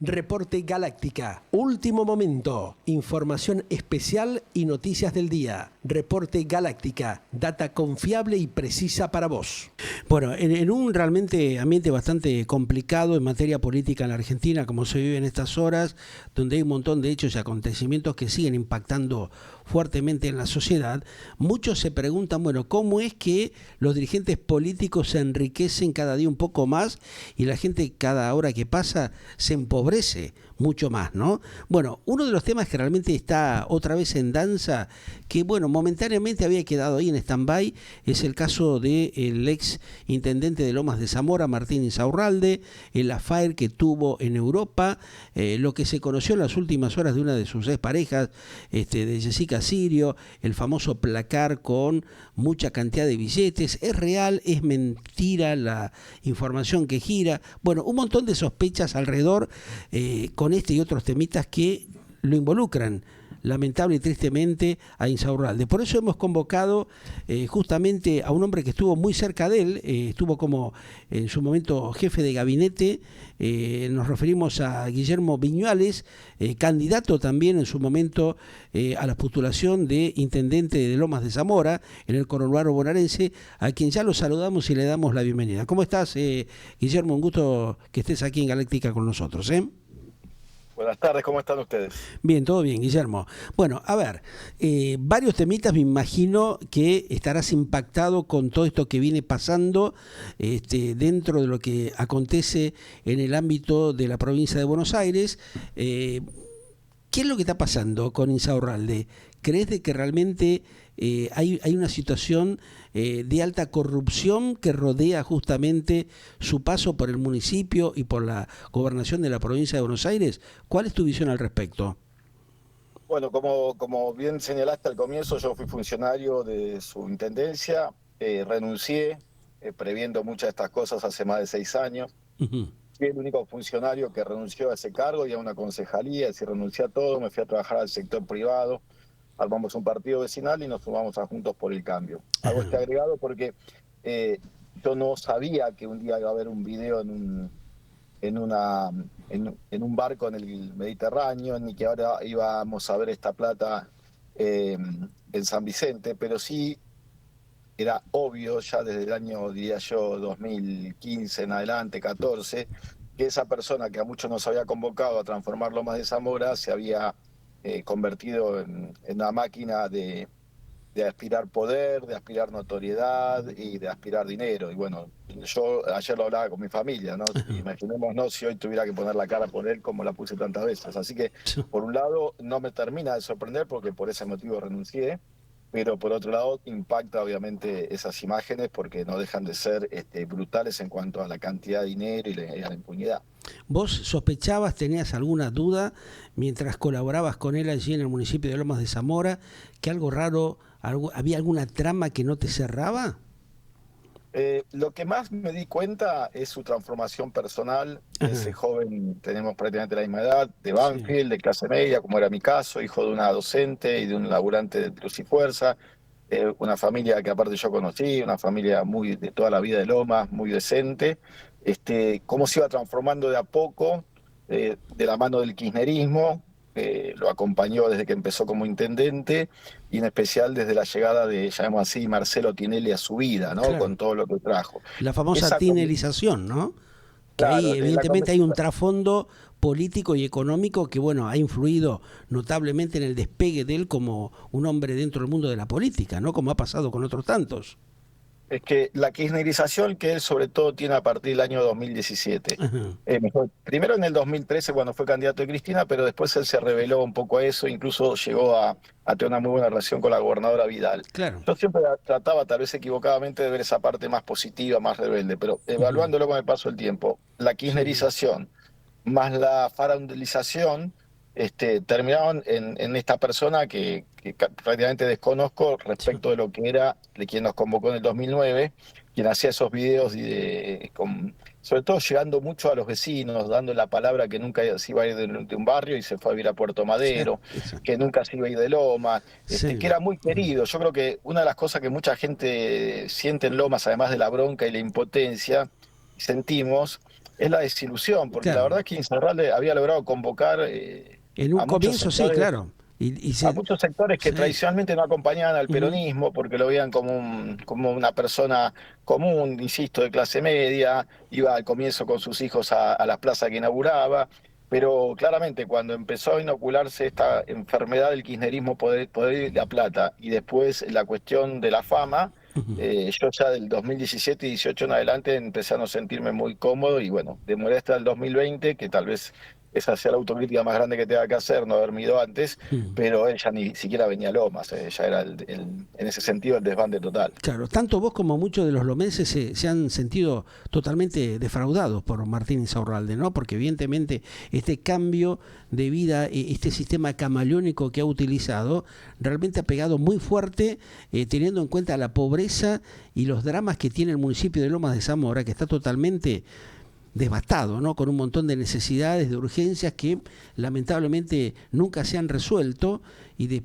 Reporte Galáctica, último momento, información especial y noticias del día. Reporte Galáctica, data confiable y precisa para vos. Bueno, en un realmente ambiente bastante complicado en materia política en la Argentina, como se vive en estas horas, donde hay un montón de hechos y acontecimientos que siguen impactando fuertemente en la sociedad, muchos se preguntan, bueno, ¿cómo es que los dirigentes políticos se enriquecen cada día un poco más y la gente cada hora que pasa se empobrece mucho más, ¿no? Bueno, uno de los temas que realmente está otra vez en danza, que bueno, momentáneamente había quedado ahí en stand-by, es el caso del ex intendente de Lomas de Zamora, Martín Insaurralde, el affair que tuvo en Europa, lo que se conoció en las últimas horas de una de sus exparejas, de Jessica Sirio, el famoso placar con mucha cantidad de billetes. ¿Es real? ¿Es mentira la información que gira? Bueno, un montón de sospechas alrededor con este y otros temitas que lo involucran lamentable y tristemente a Insaurralde. Por eso hemos convocado justamente a un hombre que estuvo muy cerca de él, estuvo como en su momento jefe de gabinete, nos referimos a Guillermo Viñuales, candidato también en su momento a la postulación de intendente de Lomas de Zamora, en el conurbano bonaerense, a quien ya lo saludamos y le damos la bienvenida. ¿Cómo estás, Guillermo? Un gusto que estés aquí en Galáctica con nosotros, ¿eh? Buenas tardes, ¿cómo están ustedes? Bien, todo bien, Guillermo. Bueno, a ver, varios temitas, me imagino que estarás impactado con todo esto que viene pasando dentro de lo que acontece en el ámbito de la provincia de Buenos Aires. ¿Qué es lo que está pasando con Insaurralde? ¿Crees de que realmente hay una situación de alta corrupción que rodea justamente su paso por el municipio y por la gobernación de la provincia de Buenos Aires? ¿Cuál es tu visión al respecto? Bueno, como bien señalaste al comienzo, yo fui funcionario de su intendencia, renuncié, previendo muchas de estas cosas hace más de 6 años. Ujú. Fui el único funcionario que renunció a ese cargo y a una concejalía, y renuncié a todo, me fui a trabajar al sector privado, armamos un partido vecinal y nos sumamos a Juntos por el Cambio. Hago este agregado porque eh, yo no sabía que un día iba a haber un video en, una, en un barco en el Mediterráneo, ni que ahora íbamos a ver esta plata en San Vicente, pero sí era obvio ya desde el año, diría yo, 2015 en adelante, 14, que esa persona que a muchos nos había convocado a transformar Lomas de Zamora se había convertido en una máquina de aspirar poder, de aspirar notoriedad y de aspirar dinero. Y bueno, yo ayer lo hablaba con mi familia, ¿no? Imaginémonos si hoy tuviera que poner la cara por él como la puse tantas veces. Así que, por un lado, no me termina de sorprender porque por ese motivo renuncié, pero por otro lado, impacta obviamente esas imágenes porque no dejan de ser brutales en cuanto a la cantidad de dinero y a la impunidad. ¿Vos sospechabas, tenías alguna duda mientras colaborabas con él allí en el municipio de Lomas de Zamora, que algo raro, había alguna trama que no te cerraba? Lo que más me di cuenta es su transformación personal. Ese Ajá, joven, tenemos prácticamente la misma edad, de sí, Banfield, de clase media, como era mi caso, hijo de una docente y de un laburante de Plus y Fuerza. Una familia que aparte yo conocí, una familia muy de toda la vida de Lomas, muy decente. Cómo se iba transformando de a poco, de la mano del kirchnerismo. Lo acompañó desde que empezó como intendente y en especial desde la llegada de, llamemos así, Marcelo Tinelli a su vida, ¿no? Con claro. todo lo que trajo. La famosa Esa, tinelización, ¿no? Que ahí claro, evidentemente hay un trasfondo político y económico que, bueno, ha influido notablemente en el despegue de él como un hombre dentro del mundo de la política, ¿no? Como ha pasado con otros tantos. es que la kirchnerización que él sobre todo tiene a partir del año 2017. Ajá, Primero en el 2013 cuando fue candidato de Cristina, pero después él se reveló un poco a eso, incluso llegó a tener una muy buena relación con la gobernadora Vidal. claro. Yo siempre trataba, tal vez equivocadamente, de ver esa parte más positiva, más rebelde, pero Ujú, evaluándolo con el paso del tiempo, la sí, kirchnerización más la farandelización, terminaron en esta persona que prácticamente desconozco sí, respecto de lo que era, de quien nos convocó en el 2009, quien hacía esos videos sobre todo llegando mucho a los vecinos, dando la palabra que nunca se iba a ir de un barrio y se fue a vivir a Puerto claro, Madero, eso. que nunca se iba a ir de Lomas, Sí. que era muy Ujú. querido. Yo creo que una de las cosas que mucha gente siente en Lomas, además de la bronca y la impotencia, sentimos es la desilusión, porque la Claro. verdad es que Insaurralde había logrado convocar En un a muchos comienzo sí, sectores, claro. Y a se, muchos sectores que sí. tradicionalmente no acompañaban al Ujú. peronismo porque lo veían como, como una persona común, insisto, de clase media, iba al comienzo con sus hijos a la plaza que inauguraba, pero claramente cuando empezó a inocularse esta enfermedad del kirchnerismo poder ir la plata y después la cuestión de la fama, Ujú. yo ya del 2017 y 18 en adelante empecé a no sentirme muy cómodo y bueno, demoré hasta el 2020, que tal vez esa sea la autocrítica más grande que tenga que hacer, no haberme ido antes, Ujú. pero él ya ni siquiera venía a Lomas, ya era en ese sentido el desbande total. Claro, tanto vos como muchos de los lomenses se han sentido totalmente defraudados por Martín Insaurralde, ¿no? Porque evidentemente este cambio de vida, este sistema camaleónico que ha utilizado, realmente ha pegado muy fuerte, teniendo en cuenta la pobreza y los dramas que tiene el municipio de Lomas de Zamora, que está totalmente devastado, ¿no? Con un montón de necesidades, de urgencias que lamentablemente nunca se han resuelto y de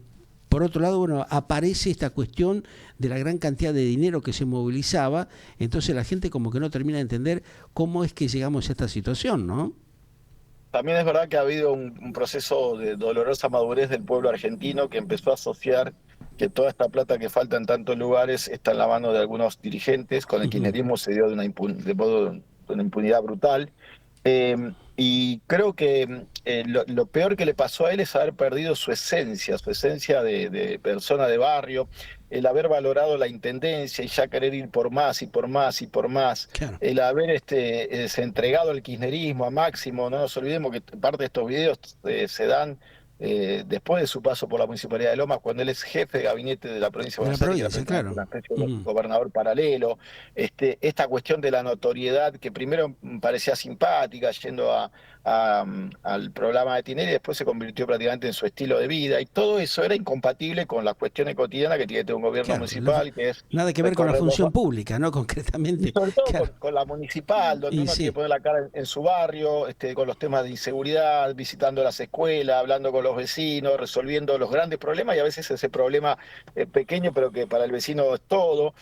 por otro lado, bueno, aparece esta cuestión de la gran cantidad de dinero que se movilizaba, entonces la gente como que no termina de entender cómo es que llegamos a esta situación, ¿no? También es verdad que ha habido un proceso de dolorosa madurez del pueblo argentino que empezó a asociar que toda esta plata que falta en tantos lugares está en la mano de algunos dirigentes. Con el Ujú. kirchnerismo se dio de modo, de una impunidad brutal. Y creo que lo peor que le pasó a él es haber perdido su esencia de persona de barrio, el haber valorado la intendencia y ya querer ir por más y por más y por más, Claro. el haber se entregado al kirchnerismo a Máximo. No nos olvidemos que parte de estos videos se dan después de su paso por la Municipalidad de Lomas, cuando él es jefe de gabinete de la provincia de De la Buenos Aires, que era provincia, prácticamente claro. una especie de Ujú. gobernador paralelo. Esta cuestión de la notoriedad que primero parecía simpática, yendo al programa de Tinelli, y después se convirtió prácticamente en su estilo de vida, y todo eso era incompatible con las cuestiones cotidianas que tiene que tener un gobierno Claro, municipal, que es nada que ver con la recorrer los función barrios. pública, ¿no? Y Concretamente. sobre todo Claro. con la municipal, donde Y uno tiene que sí, poner la cara en su barrio, con los temas de inseguridad, visitando las escuelas, hablando con los vecinos, resolviendo los grandes problemas y a veces ese problema pequeño, pero que para el vecino es todo.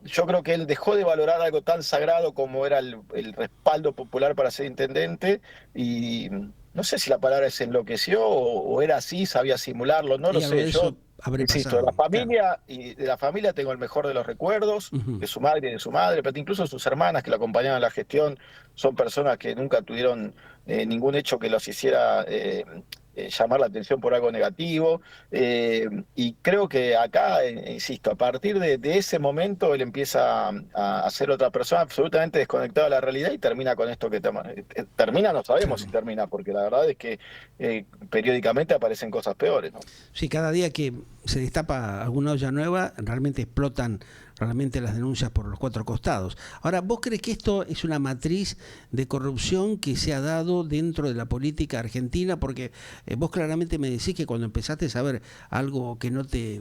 Yo creo que él dejó de valorar algo tan sagrado como era el respaldo popular para ser intendente y no sé si la palabra se enloqueció o era así, sabía simularlo, no lo y algo sé. de Yo eso habré insisto, pasado, claro. de la familia tengo el mejor de los recuerdos, Ujú. de su madre y de su madre, pero incluso sus hermanas que lo acompañaban en la gestión son personas que nunca tuvieron ningún hecho que los hiciera llamar la atención por algo negativo. Y creo que acá, insisto, a partir de ese momento él empieza a ser otra persona absolutamente desconectada de la realidad y termina con esto que termina, no sabemos Claro. si termina, porque la verdad es que periódicamente aparecen cosas peores, ¿no? Sí, cada día que se destapa alguna olla nueva, realmente explotan realmente las denuncias por los cuatro costados. Ahora, ¿vos crees que esto es una matriz de corrupción que se ha dado dentro de la política argentina? Porque vos claramente me decís que cuando empezaste a ver algo que no te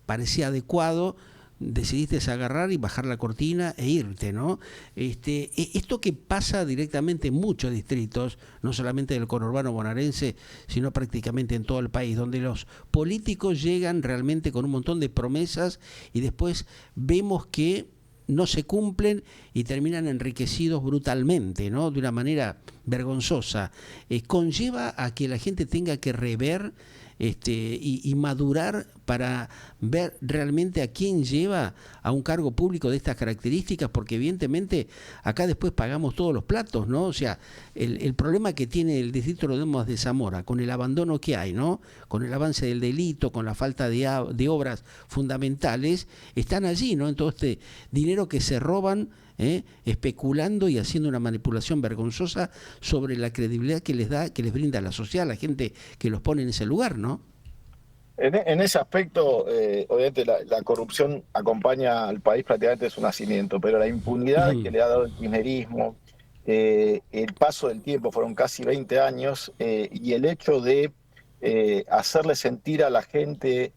parecía adecuado, decidiste agarrar y bajar la cortina e irte, ¿no? Esto que pasa directamente en muchos distritos, no solamente del conurbano bonaerense, sino prácticamente en todo el país, donde los políticos llegan realmente con un montón de promesas y después vemos que no se cumplen y terminan enriquecidos brutalmente, ¿no? De una manera vergonzosa. Conlleva a que la gente tenga que rever y madurar para ver realmente a quién lleva a un cargo público de estas características, porque evidentemente acá después pagamos todos los platos, ¿no? O sea, el problema que tiene el distrito de Lomas de Zamora, con el abandono que hay, ¿no? Con el avance del delito, con la falta de obras fundamentales, están allí, ¿no? En todo este dinero que se roban, especulando y haciendo una manipulación vergonzosa sobre la credibilidad que les da, que les brinda la sociedad, la gente que los pone en ese lugar, ¿no? En ese aspecto, obviamente la corrupción acompaña al país prácticamente de su nacimiento, pero la impunidad que Ujú. le ha dado el kirchnerismo, el paso del tiempo, fueron casi 20 años, y el hecho de hacerle sentir a la gente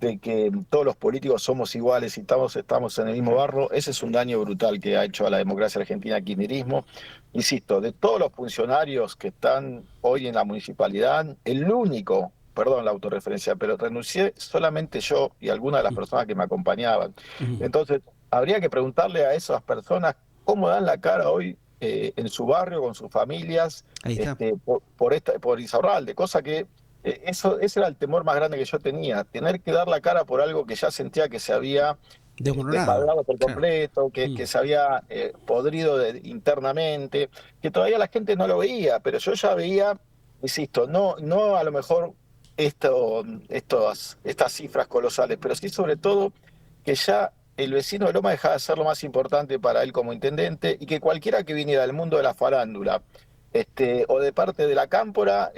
de que todos los políticos somos iguales y estamos en el mismo barro, ese es un daño brutal que ha hecho a la democracia argentina el kirchnerismo. Insisto, de todos los funcionarios que están hoy en la municipalidad, el único, perdón la autorreferencia, pero renuncié solamente yo y algunas de las personas que me acompañaban. Ujú. Entonces, habría que preguntarle a esas personas cómo dan la cara hoy en su barrio, con sus familias, Ahí está. por Insaurralde, cosa que ese era el temor más grande que yo tenía, tener que dar la cara por algo que ya sentía que se había Desmoronado. desmadrado por Claro. completo, que se había podrido internamente, que todavía la gente no lo veía, pero yo ya veía, insisto, no a lo mejor estas cifras colosales, pero sí sobre todo que ya el vecino de Loma dejaba de ser lo más importante para él como intendente y que cualquiera que viniera del mundo de la farándula o de parte de la Cámpora,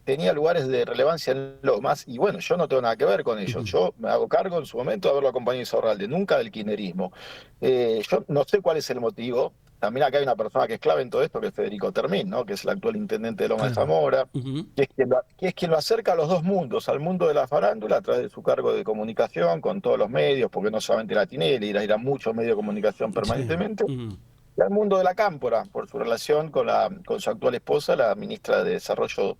tenía lugares de relevancia en Lomas, y bueno, yo no tengo nada que ver con ellos. Ujú. Yo me hago cargo en su momento de haberlo acompañado a Insaurralde, nunca del kirchnerismo. Yo no sé cuál es el motivo. También acá hay una persona que es clave en todo esto, que es Federico Termín, ¿no? Que es el actual intendente de Loma de Claro. Zamora, Ujú. que es quien lo acerca a los dos mundos, al mundo de la farándula a través de su cargo de comunicación con todos los medios, porque no solamente era Tinelli, era muchos medios de comunicación Sí. permanentemente, Ujú. y al mundo de la Cámpora, por su relación con su actual esposa, la ministra de Desarrollo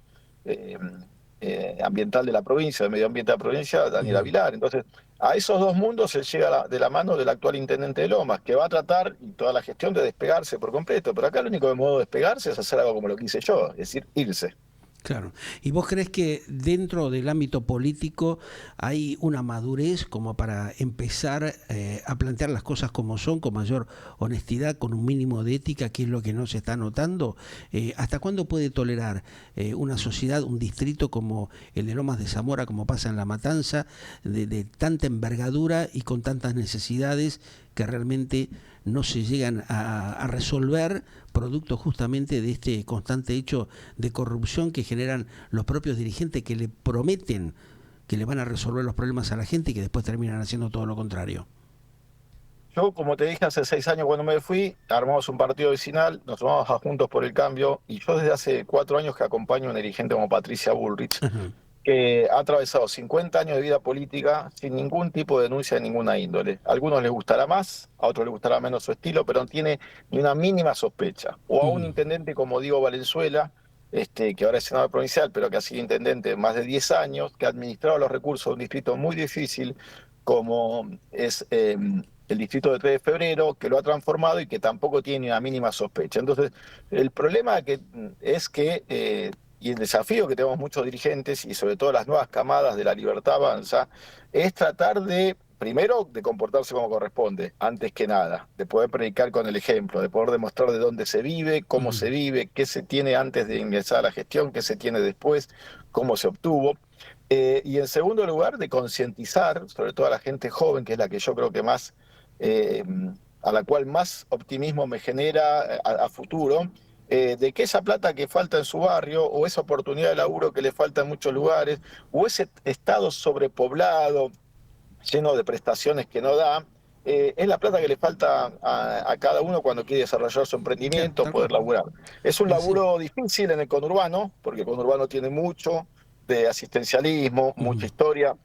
eh, Ambiental de la provincia, de Medio Ambiente de la provincia, Daniela Ujú. Vilar. Entonces, a esos dos mundos se llega de la mano del actual intendente de Lomas, que va a tratar, y toda la gestión, de despegarse por completo. Pero acá el único modo de despegarse es hacer algo como lo que hice yo, es decir, irse. Claro. ¿Y vos crees que dentro del ámbito político hay una madurez como para empezar a plantear las cosas como son, con mayor honestidad, con un mínimo de ética, que es lo que no se está notando? ¿Hasta cuándo puede tolerar una sociedad, un distrito como el de Lomas de Zamora, como pasa en La Matanza, de tanta envergadura y con tantas necesidades que realmente no se llegan a resolver, producto justamente de este constante hecho de corrupción que generan los propios dirigentes, que le prometen que le van a resolver los problemas a la gente y que después terminan haciendo todo lo contrario? Yo, como te dije, hace 6 años cuando me fui, armamos un partido vecinal, nos sumamos a Juntos por el Cambio, y yo desde hace 4 años que acompaño a una dirigente como Patricia Bullrich, Ajá. que ha atravesado 50 años de vida política sin ningún tipo de denuncia de ninguna índole. A algunos les gustará más, a otros les gustará menos su estilo, pero no tiene ni una mínima sospecha. O a un Ujú. intendente como Diego Valenzuela, que ahora es senador provincial, pero que ha sido intendente más de 10 años, que ha administrado los recursos de un distrito muy difícil como es el distrito de 3 de febrero, que lo ha transformado y que tampoco tiene ni una mínima sospecha. Entonces, el problema es que y el desafío que tenemos muchos dirigentes y sobre todo las nuevas camadas de La Libertad Avanza es tratar de, primero, de comportarse como corresponde, antes que nada, de poder predicar con el ejemplo, de poder demostrar de dónde se vive, cómo Ujú. se vive, qué se tiene antes de ingresar a la gestión, qué se tiene después, cómo se obtuvo. Y en segundo lugar, de concientizar, sobre todo a la gente joven, que es la que yo creo que más, eh, a la cual más optimismo me genera a futuro, de que esa plata que falta en su barrio, o esa oportunidad de laburo que le falta en muchos lugares, o ese estado sobrepoblado, lleno de prestaciones que no da, es la plata que le falta a cada uno cuando quiere desarrollar su Claro, emprendimiento, tal cual. poder laburar. Es un Sí. laburo difícil en el conurbano, porque el conurbano tiene mucho de asistencialismo, mucha Ujú. historia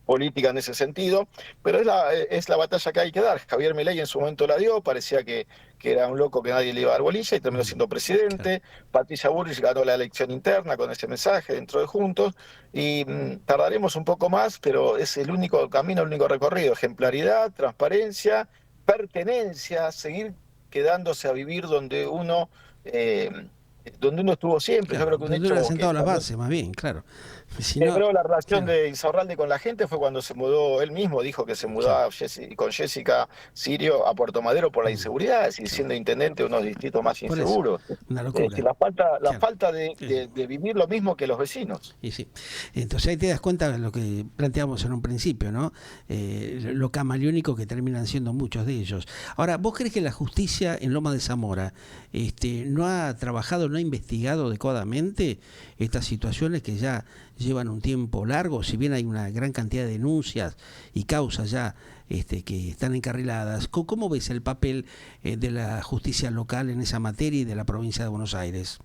política en ese sentido, pero es la batalla que hay que dar. Javier Milei en su momento la dio, parecía que era un loco que nadie le iba a dar bolilla y terminó Ujú. siendo Claro. presidente. Patricia Bullrich ganó la elección interna con ese mensaje dentro de Juntos y tardaremos un poco más, pero es el único camino, el único recorrido. Ejemplaridad, transparencia, pertenencia, seguir quedándose a vivir eh, donde uno estuvo siempre. Yo Claro. creo que un Donde hubiera hecho que sentado las también bases, más bien, claro. Si no, quebró la relación claro, de Insaurralde con la gente fue cuando se mudó, él mismo dijo que se claro. mudaba con Jessica Sirio a Puerto Madero por la Ujú. inseguridad, es decir, Claro. siendo intendente de uno de los distritos más Por eso, inseguros. una Es decir, locura. la Claro. falta de, Sí, sí. de- de vivir lo mismo que los vecinos. Y sí. Entonces ahí te das cuenta de lo que planteamos en un principio, ¿no? Lo camaleónico que terminan siendo muchos de ellos. Ahora, ¿vos crees que la justicia en Loma de Zamora no ha trabajado, no ha investigado adecuadamente estas situaciones que ya llevan un tiempo largo? Si bien hay una gran cantidad de denuncias y causas ya que están encarriladas, ¿cómo ves el papel de la justicia local en esa materia y de la provincia de Buenos Aires?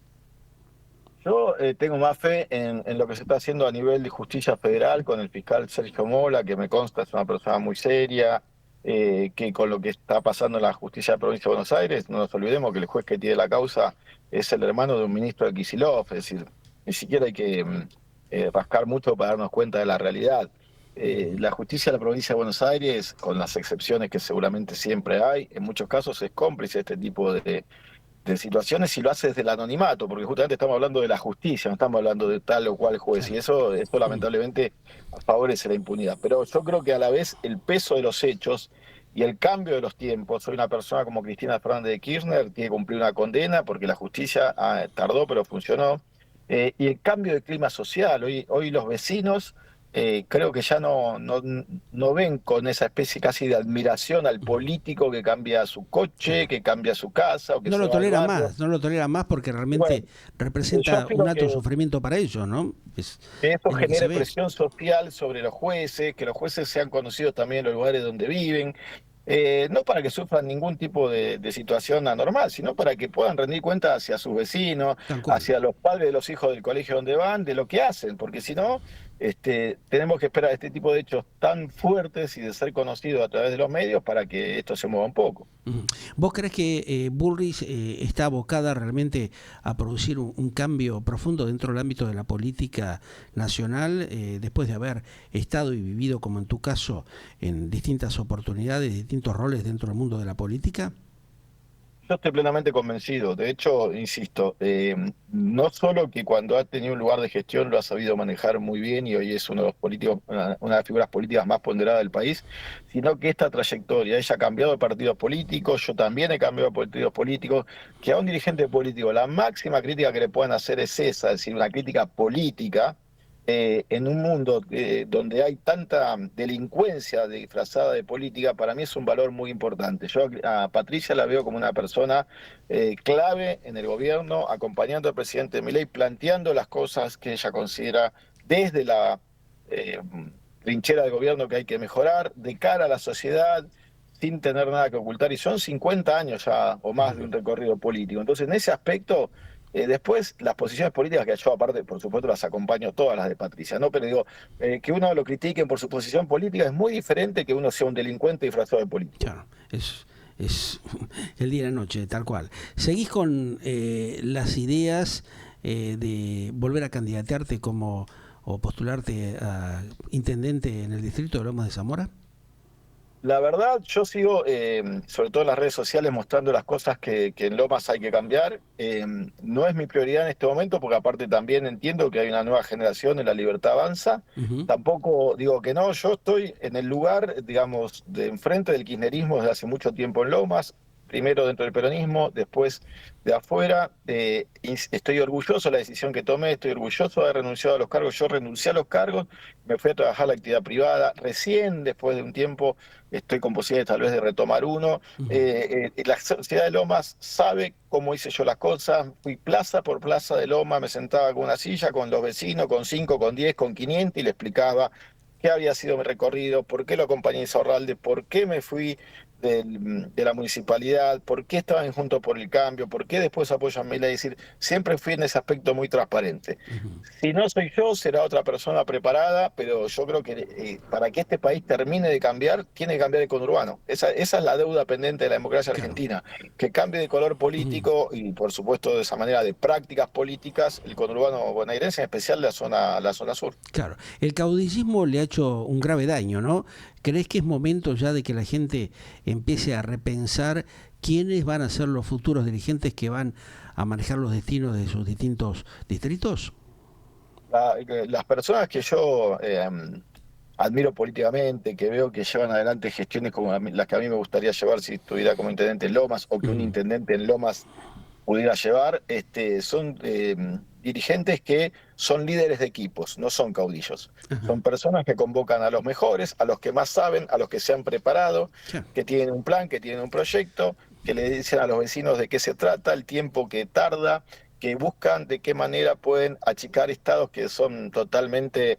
Yo tengo más fe en lo que se está haciendo a nivel de justicia federal con el fiscal Sergio Mola, que me consta es una persona muy seria, que con lo que está pasando en la justicia de la provincia de Buenos Aires, no nos olvidemos que el juez que tiene la causa es el hermano de un ministro de Kicillof, es decir, ni siquiera hay que rascar mucho para darnos cuenta de la realidad. La justicia de la provincia de Buenos Aires, con las excepciones que seguramente siempre hay, en muchos casos es cómplice de este tipo de situaciones y lo hace desde el anonimato, porque justamente estamos hablando de la justicia, no estamos hablando de tal o cual juez, y eso lamentablemente favorece la impunidad. Pero yo creo que a la vez el peso de los hechos y el cambio de los tiempos, soy una persona como Cristina Fernández de Kirchner, tiene que cumplir una condena porque la justicia tardó pero funcionó, y el cambio de clima social, hoy los vecinos creo que ya no ven con esa especie casi de admiración al político que cambia su coche, que cambia su casa o que No se lo va al tolera barrio. más, no lo tolera más porque Y bueno, realmente yo representa un espero alto sufrimiento para ellos, ¿no? que esto Es lo que se genere ve. presión social sobre los jueces, que los jueces sean conocidos también en los lugares donde viven, no para que sufran ningún tipo de situación anormal, sino para que puedan rendir cuenta hacia sus vecinos, Tal cual. hacia los padres de los hijos del colegio donde van, de lo que hacen, porque si no, tenemos que esperar este tipo de hechos tan fuertes y de ser conocidos a través de los medios para que esto se mueva un poco. Ujú. ¿Vos crees que Bullrich está abocada realmente a producir un cambio profundo dentro del ámbito de la política nacional, después de haber estado y vivido, como en tu caso, en distintas oportunidades, distintos roles dentro del mundo de la política? Yo estoy plenamente convencido. De hecho, insisto, no solo que cuando ha tenido un lugar de gestión lo ha sabido manejar muy bien y hoy es uno de los políticos, una de las figuras políticas más ponderadas del país, sino que esta trayectoria, ella ha cambiado de partidos políticos, yo también he cambiado de partidos políticos, que a un dirigente político la máxima crítica que le puedan hacer es esa, es decir, una crítica política en un mundo donde hay tanta delincuencia disfrazada de política, para mí es un valor muy importante. Yo a Patricia la veo como una persona clave en el gobierno, acompañando al presidente Milei, planteando las cosas que ella considera desde la eh, trinchera de gobierno que hay que mejorar, de cara a la sociedad, sin tener nada que ocultar. Y son 50 años ya o más de un recorrido político. Entonces, en ese aspecto después, las posiciones políticas que yo aparte, por supuesto, las acompaño todas las de Patricia, ¿no? Pero digo, que uno lo critiquen por su posición política es muy diferente que uno sea un delincuente disfrazado de político. Claro, es el día y la noche, tal cual. ¿Seguís con las ideas de volver a candidatearte como o postularte a intendente en el distrito de Lomas de Zamora? La verdad, yo sigo, sobre todo en las redes sociales, mostrando las cosas que en Lomas hay que cambiar. No es mi prioridad en este momento, porque aparte también entiendo que hay una nueva generación en La Libertad Avanza. Ujú. Tampoco digo que no, yo estoy en el lugar, digamos, de enfrente del kirchnerismo desde hace mucho tiempo en Lomas. Primero dentro del peronismo, después de afuera. Estoy orgulloso de la decisión que tomé, estoy orgulloso de haber renunciado a los cargos. Yo renuncié a los cargos, me fui a trabajar a la actividad privada. Recién, después de un tiempo, estoy con posibilidades tal vez de retomar uno. Ujú. La sociedad de Lomas sabe cómo hice yo las cosas. Fui plaza por plaza de Lomas, me sentaba con una silla, con los vecinos, con 5, con 10, con 500 y le explicaba qué había sido mi recorrido, por qué lo acompañé a Insaurralde, por qué me fui de la municipalidad, por qué estaban juntos por el cambio, por qué después apoyan mi ley. Es decir, siempre fui en ese aspecto muy transparente. Ujú. Si no soy yo, será otra persona preparada, pero yo creo que para que este país termine de cambiar, tiene que cambiar el conurbano. Esa es la deuda pendiente de la democracia Claro. argentina, que cambie de color Ujú. político y, por supuesto, de esa manera de prácticas políticas, el conurbano bonaerense, en especial la zona sur. Claro, el caudillismo le ha hecho un grave daño, ¿no? ¿Crees que es momento ya de que la gente empiece a repensar quiénes van a ser los futuros dirigentes que van a manejar los destinos de sus distintos distritos? Las personas que yo admiro políticamente, que veo que llevan adelante gestiones como las que a mí me gustaría llevar si estuviera como intendente en Lomas o que un Ujú. intendente en Lomas pudiera llevar, son dirigentes que son líderes de equipos, no son caudillos. Ajá. Son personas que convocan a los mejores, a los que más saben, a los que se han preparado, Claro. que tienen un plan, que tienen un proyecto, que le dicen a los vecinos de qué se trata, el tiempo que tarda, que buscan de qué manera pueden achicar estados que son totalmente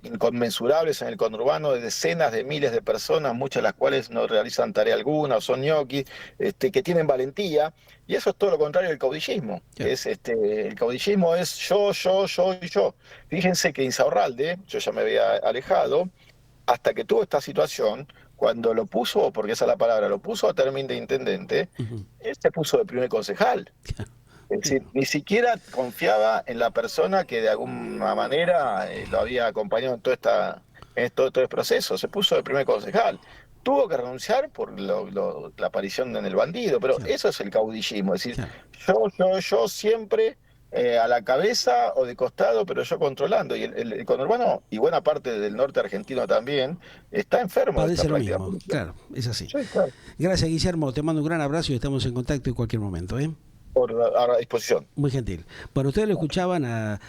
inconmensurables en el conurbano, de decenas de miles de personas, muchas de las cuales no realizan tarea alguna o son ñoquis, que tienen valentía. Y eso es todo lo contrario del caudillismo. Claro. El caudillismo es yo y yo. Fíjense que Insaurralde, yo ya me había alejado, hasta que tuvo esta situación, cuando lo puso, porque esa es la palabra, lo puso a término de intendente, Ujú. él se puso de primer concejal. Claro. Es Sí. decir, ni siquiera confiaba en la persona que de alguna manera lo había acompañado en todo el proceso. Se puso de primer concejal. tuvo que renunciar por la aparición en el bandido, pero Claro, eso es el caudillismo, es decir, claro. yo siempre a la cabeza o de costado, pero yo controlando. Y el conurbano, y buena parte del norte argentino también, está enfermo de esta Padece lo práctica mismo, policial. claro, es así. Sí, claro. Gracias, Guillermo, te mando un gran abrazo y estamos en contacto en cualquier momento, ¿eh? A disposición. Muy gentil. Bueno, ustedes lo escuchaban a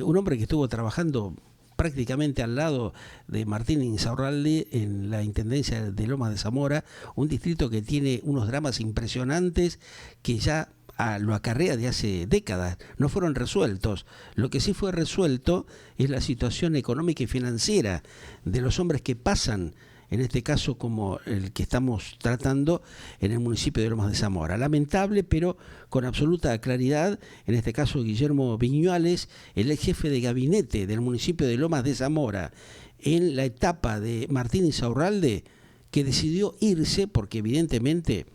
un hombre que estuvo trabajando prácticamente al lado de Martín Insaurralde en la Intendencia de Lomas de Zamora, un distrito que tiene unos dramas impresionantes que ya lo acarrea de hace décadas, no fueron resueltos. Lo que sí fue resuelto es la situación económica y financiera de los hombres que pasan, en este caso como el que estamos tratando en el municipio de Lomas de Zamora. Lamentable, pero con absoluta claridad, en este caso Guillermo Viñuales, el ex jefe de gabinete del municipio de Lomas de Zamora, en la etapa de Martín Insaurralde, que decidió irse porque evidentemente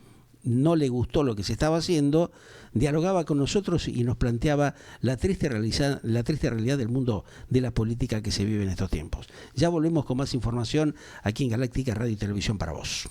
no le gustó lo que se estaba haciendo, dialogaba con nosotros y nos planteaba la triste realidad del mundo de la política que se vive en estos tiempos. Ya volvemos con más información aquí en Galáctica Radio y Televisión para vos.